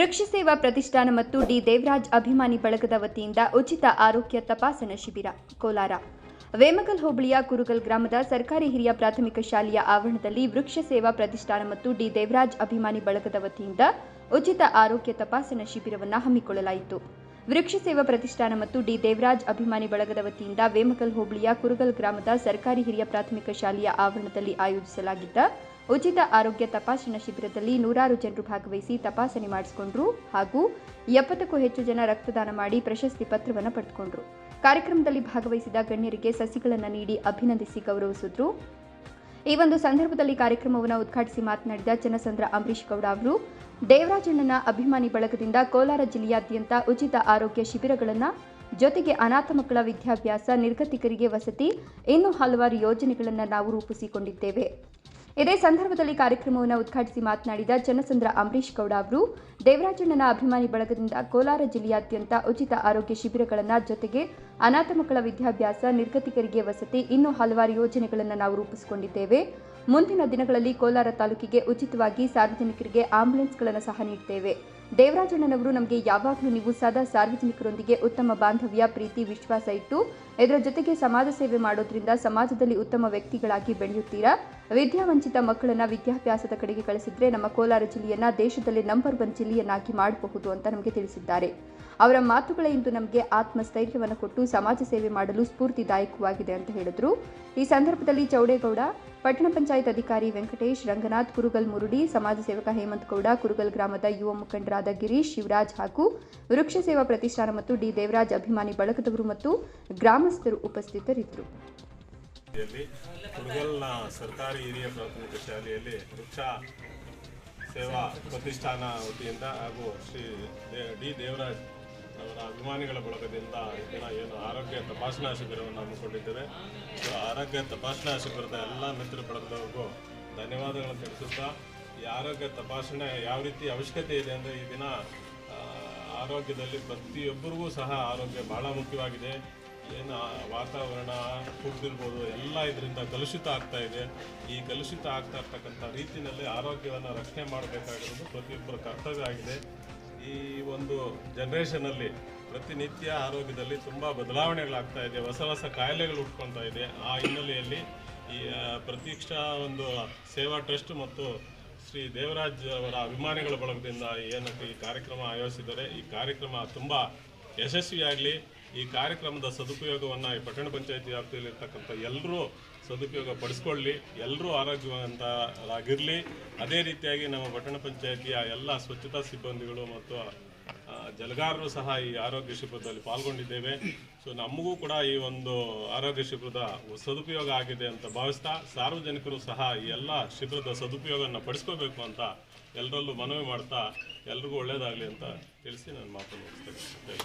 ವೃಕ್ಷ ಸೇವಾ ಪ್ರತಿಷ್ಠಾನ ಮತ್ತು ಡಿ ದೇವರಾಜ್ ಅಭಿಮಾನಿ ಬಳಗದ ವತಿಯಿಂದ ಉಚಿತ ಆರೋಗ್ಯ ತಪಾಸಣಾ ಶಿಬಿರ ಕೋಲಾರ. ವೇಮಗಲ್ ಹೋಬಳಿಯ ಕುರುಗಲ್ ಗ್ರಾಮದ ಸರ್ಕಾರಿ ಹಿರಿಯ ಪ್ರಾಥಮಿಕ ಶಾಲೆಯ ಆವರಣದಲ್ಲಿ ವೃಕ್ಷ ಸೇವಾ ಪ್ರತಿಷ್ಠಾನ ಮತ್ತು ಡಿ ದೇವರಾಜ್ ಅಭಿಮಾನಿ ಬಳಗದ ವತಿಯಿಂದ ಉಚಿತ ಆರೋಗ್ಯ ತಪಾಸಣಾ ಶಿಬಿರವನ್ನು ಹಮ್ಮಿಕೊಳ್ಳಲಾಯಿತು. ವೃಕ್ಷ ಸೇವಾ ಪ್ರತಿಷ್ಠಾನ ಮತ್ತು ಡಿ ದೇವರಾಜ್ ಅಭಿಮಾನಿ ಬಳಗದ ವತಿಯಿಂದ ವೇಮಗಲ್ ಹೋಬಳಿಯ ಕುರುಗಲ್ ಗ್ರಾಮದ ಸರ್ಕಾರಿ ಹಿರಿಯ ಪ್ರಾಥಮಿಕ ಶಾಲೆಯ ಆವರಣದಲ್ಲಿ ಆಯೋಜಿಸಲಾಗಿದ್ದ ಉಚಿತ ಆರೋಗ್ಯ ತಪಾಸಣಾ ಶಿಬಿರದಲ್ಲಿ ನೂರಾರು ಜನರು ಭಾಗವಹಿಸಿ ತಪಾಸಣೆ ಮಾಡಿಸಿಕೊಂಡರು ಹಾಗೂ 70ಕ್ಕೂ ಹೆಚ್ಚು ಜನ ರಕ್ತದಾನ ಮಾಡಿ ಪ್ರಶಸ್ತಿ ಪತ್ರವನ್ನು ಪಡೆದುಕೊಂಡರು. ಕಾರ್ಯಕ್ರಮದಲ್ಲಿ ಭಾಗವಹಿಸಿದ ಗಣ್ಯರಿಗೆ ಸಸಿಗಳನ್ನು ನೀಡಿ ಅಭಿನಂದಿಸಿ ಗೌರವಿಸಿದರು. ಈ ಒಂದು ಸಂದರ್ಭದಲ್ಲಿ ಕಾರ್ಯಕ್ರಮವನ್ನು ಉದ್ಘಾಟಿಸಿ ಮಾತನಾಡಿದ ಚನ್ನಸಂದ್ರ ಅಂಬರೀಶ್ ಗೌಡ ಅವರು, ದೇವರಾಜಣ್ಣನ ಅಭಿಮಾನಿ ಬಳಗದಿಂದ ಕೋಲಾರ ಜಿಲ್ಲೆಯಾದ್ಯಂತ ಉಚಿತ ಆರೋಗ್ಯ ಶಿಬಿರಗಳನ್ನು ಜೊತೆಗೆ ಅನಾಥ ಮಕ್ಕಳ ವಿದ್ಯಾಭ್ಯಾಸ, ನಿರ್ಗತಿಕರಿಗೆ ವಸತಿ, ಇನ್ನೂ ಹಲವಾರು ಯೋಜನೆಗಳನ್ನು ನಾವು ರೂಪಿಸಿಕೊಂಡಿದ್ದೇವೆ. ಇದೇ ಸಂದರ್ಭದಲ್ಲಿ ಕಾರ್ಯಕ್ರಮವನ್ನು ಉದ್ಘಾಟಿಸಿ ಮಾತನಾಡಿದ ಚನ್ನಸಂದ್ರ ಅಂಬರೀಶ್ ಗೌಡ ಅವರು, ದೇವರಾಜಣ್ಣನ ಅಭಿಮಾನಿ ಬಳಗದಿಂದ ಕೋಲಾರ ಜಿಲ್ಲೆಯಾದ್ಯಂತ ಉಚಿತ ಆರೋಗ್ಯ ಶಿಬಿರಗಳನ್ನು ಜೊತೆಗೆ ಅನಾಥ ಮಕ್ಕಳ ವಿದ್ಯಾಭ್ಯಾಸ, ನಿರ್ಗತಿಕರಿಗೆ ವಸತಿ, ಇನ್ನೂ ಹಲವಾರು ಯೋಜನೆಗಳನ್ನು ನಾವು ರೂಪಿಸಿಕೊಂಡಿದ್ದೇವೆ. ಮುಂದಿನ ದಿನಗಳಲ್ಲಿ ಕೋಲಾರ ತಾಲೂಕಿಗೆ ಉಚಿತವಾಗಿ ಸಾರ್ವಜನಿಕರಿಗೆ ಆಂಬ್ಯುಲೆನ್ಸ್ಗಳನ್ನು ಸಹ ನೀಡುತ್ತೇವೆ. ದೇವರಾಜಣ್ಣನವರು ನಮಗೆ ಯಾವಾಗಲೂ ನೀವು ಸದಾ ಸಾರ್ವಜನಿಕರೊಂದಿಗೆ ಉತ್ತಮ ಬಾಂಧವ್ಯ, ಪ್ರೀತಿ, ವಿಶ್ವಾಸ ಇಟ್ಟು ಇದರ ಜೊತೆಗೆ ಸಮಾಜ ಸೇವೆ ಮಾಡೋದ್ರಿಂದ ಸಮಾಜದಲ್ಲಿ ಉತ್ತಮ ವ್ಯಕ್ತಿಗಳಾಗಿ ಬೆಳೆಯುತ್ತೀರಾ. ವಿದ್ಯಾವಂಚಿತ ಮಕ್ಕಳನ್ನು ವಿದ್ಯಾಭ್ಯಾಸದ ಕಡೆಗೆ ಕಳಿಸಿದ್ರೆ ನಮ್ಮ ಕೋಲಾರ ಜಿಲ್ಲೆಯನ್ನು ದೇಶದಲ್ಲಿ ನಂಬರ್ 1 ಜಿಲ್ಲೆಯನ್ನಾಗಿ ಮಾಡಬಹುದು ಅಂತ ನಮಗೆ ತಿಳಿಸಿದ್ದಾರೆ. ಅವರ ಮಾತುಗಳೇ ಇಂದು ನಮಗೆ ಆತ್ಮಸ್ಥೈರ್ಯವನ್ನು ಕೊಟ್ಟು ಸಮಾಜ ಸೇವೆ ಮಾಡಲು ಸ್ಫೂರ್ತಿದಾಯಕವಾಗಿದೆ ಅಂತ ಹೇಳಿದರು. ಈ ಸಂದರ್ಭದಲ್ಲಿ ಚೌಡೇಗೌಡ, ಪಟ್ಟಣ ಪಂಚಾಯತ್ ಅಧಿಕಾರಿ ವೆಂಕಟೇಶ್, ರಂಗನಾಥ್, ಕುರುಗಲ್ ಮುರುಡಿ, ಸಮಾಜ ಸೇವಕ ಹೇಮಂತ್ ಗೌಡ, ಕುರುಗಲ್ ಗ್ರಾಮದ ಯುವ ಮುಖಂಡರಾದ ಗಿರೀಶ್, ಶಿವರಾಜ್ ಹಾಗೂ ವೃಕ್ಷ ಸೇವಾ ಪ್ರತಿಷ್ಠಾನ ಮತ್ತು ಡಿ ದೇವರಾಜ್ ಅಭಿಮಾನಿ ಬಳಗದವರು ಮತ್ತು ಗ್ರಾಮಸ್ಥರು ಉಪಸ್ಥಿತರಿದ್ದರು. ಕುರುಗಲ್ನ ಸರ್ಕಾರಿ ಹಿರಿಯ ಪ್ರಾಥಮಿಕ ಶಾಲೆಯಲ್ಲಿ ವೃಕ್ಷ ಸೇವಾ ಪ್ರತಿಷ್ಠಾನ ವತಿಯಿಂದ ಹಾಗೂ ಶ್ರೀ ಡಿ ದೇವರಾಜ್ ಅವರ ಅಭಿಮಾನಿಗಳ ಬಳಗದಿಂದ ದಿನ ಏನು ಆರೋಗ್ಯ ತಪಾಸಣಾ ಶಿಬಿರವನ್ನು ಹಮ್ಮಿಕೊಂಡಿದ್ದೇವೆ. ಆರೋಗ್ಯ ತಪಾಸಣಾ ಶಿಬಿರದ ಎಲ್ಲ ಮಿತ್ರ ಬಳಗದವರಿಗೂ ಧನ್ಯವಾದಗಳನ್ನು ತಿಳಿಸುತ್ತಾ, ಈ ಆರೋಗ್ಯ ತಪಾಸಣೆ ಯಾವ ರೀತಿ ಅವಶ್ಯಕತೆ ಇದೆ ಅಂದರೆ, ಈ ದಿನ ಆರೋಗ್ಯದಲ್ಲಿ ಪ್ರತಿಯೊಬ್ಬರಿಗೂ ಸಹ ಆರೋಗ್ಯ ಭಾಳ ಮುಖ್ಯವಾಗಿದೆ. ಏನು ವಾತಾವರಣ, ಫುಡ್ ಇರ್ಬೋದು, ಎಲ್ಲ ಇದರಿಂದ ಕಲುಷಿತ ಆಗ್ತಾ ಇದೆ. ಈ ಕಲುಷಿತ ಆಗ್ತಾ ಇರ್ತಕ್ಕಂಥ ರೀತಿಯಲ್ಲಿ ಆರೋಗ್ಯವನ್ನು ರಕ್ಷಣೆ ಮಾಡಬೇಕಾಗಿರೋದು ಪ್ರತಿಯೊಬ್ಬರ ಕರ್ತವ್ಯ ಆಗಿದೆ. ಈ ಒಂದು ಜನ್ರೇಷನಲ್ಲಿ ಪ್ರತಿನಿತ್ಯ ಆರೋಗ್ಯದಲ್ಲಿ ತುಂಬ ಬದಲಾವಣೆಗಳಾಗ್ತಾ ಇದೆ, ಹೊಸ ಹೊಸ ಕಾಯಿಲೆಗಳು ಹುಟ್ಕೊಳ್ತಾ ಇದೆ. ಆ ಹಿನ್ನೆಲೆಯಲ್ಲಿ ಈ ಪ್ರತೀಕ್ಷಾ ಒಂದು ಸೇವಾ ಟ್ರಸ್ಟ್ ಮತ್ತು ಶ್ರೀ ದೇವರಾಜ್ ಅವರ ಅಭಿಮಾನಿಗಳ ಬಳಗದಿಂದ ಏನಕ್ಕೆ ಈ ಕಾರ್ಯಕ್ರಮ ಆಯೋಜಿಸಿದ್ದಾರೆ, ಈ ಕಾರ್ಯಕ್ರಮ ತುಂಬ ಯಶಸ್ವಿಯಾಗಲಿ. ಈ ಕಾರ್ಯಕ್ರಮದ ಸದುಪಯೋಗವನ್ನು ಈ ಪಟ್ಟಣ ಪಂಚಾಯತಿ ವ್ಯಾಪ್ತಿಯಲ್ಲಿರ್ತಕ್ಕಂಥ ಎಲ್ಲರೂ ಸದುಪಯೋಗ ಪಡಿಸ್ಕೊಳ್ಳಿ, ಎಲ್ಲರೂ ಆರೋಗ್ಯವಂತರಾಗಿರಲಿ. ಅದೇ ರೀತಿಯಾಗಿ ನಮ್ಮ ಪಟ್ಟಣ ಪಂಚಾಯತಿಯ ಎಲ್ಲ ಸ್ವಚ್ಛತಾ ಸಿಬ್ಬಂದಿಗಳು ಮತ್ತು ಜಲಗಾರರು ಸಹ ಈ ಆರೋಗ್ಯ ಶಿಬಿರದಲ್ಲಿ ಪಾಲ್ಗೊಂಡಿದ್ದೇವೆ. ಸೊ ನಮಗೂ ಕೂಡ ಈ ಒಂದು ಆರೋಗ್ಯ ಶಿಬಿರದ ಸದುಪಯೋಗ ಆಗಿದೆ ಅಂತ ಭಾವಿಸ್ತಾ, ಸಾರ್ವಜನಿಕರು ಸಹ ಈ ಎಲ್ಲ ಶಿಬಿರದ ಸದುಪಯೋಗವನ್ನು ಪಡಿಸ್ಕೋಬೇಕು ಅಂತ ಎಲ್ಲರಲ್ಲೂ ಮನವಿ ಮಾಡ್ತಾ, ಎಲ್ರಿಗೂ ಒಳ್ಳೆಯದಾಗಲಿ ಅಂತ ತಿಳಿಸಿ ನಾನು ಮಾತನ್ನು ಮುಗಿಸ್ತೇನೆ.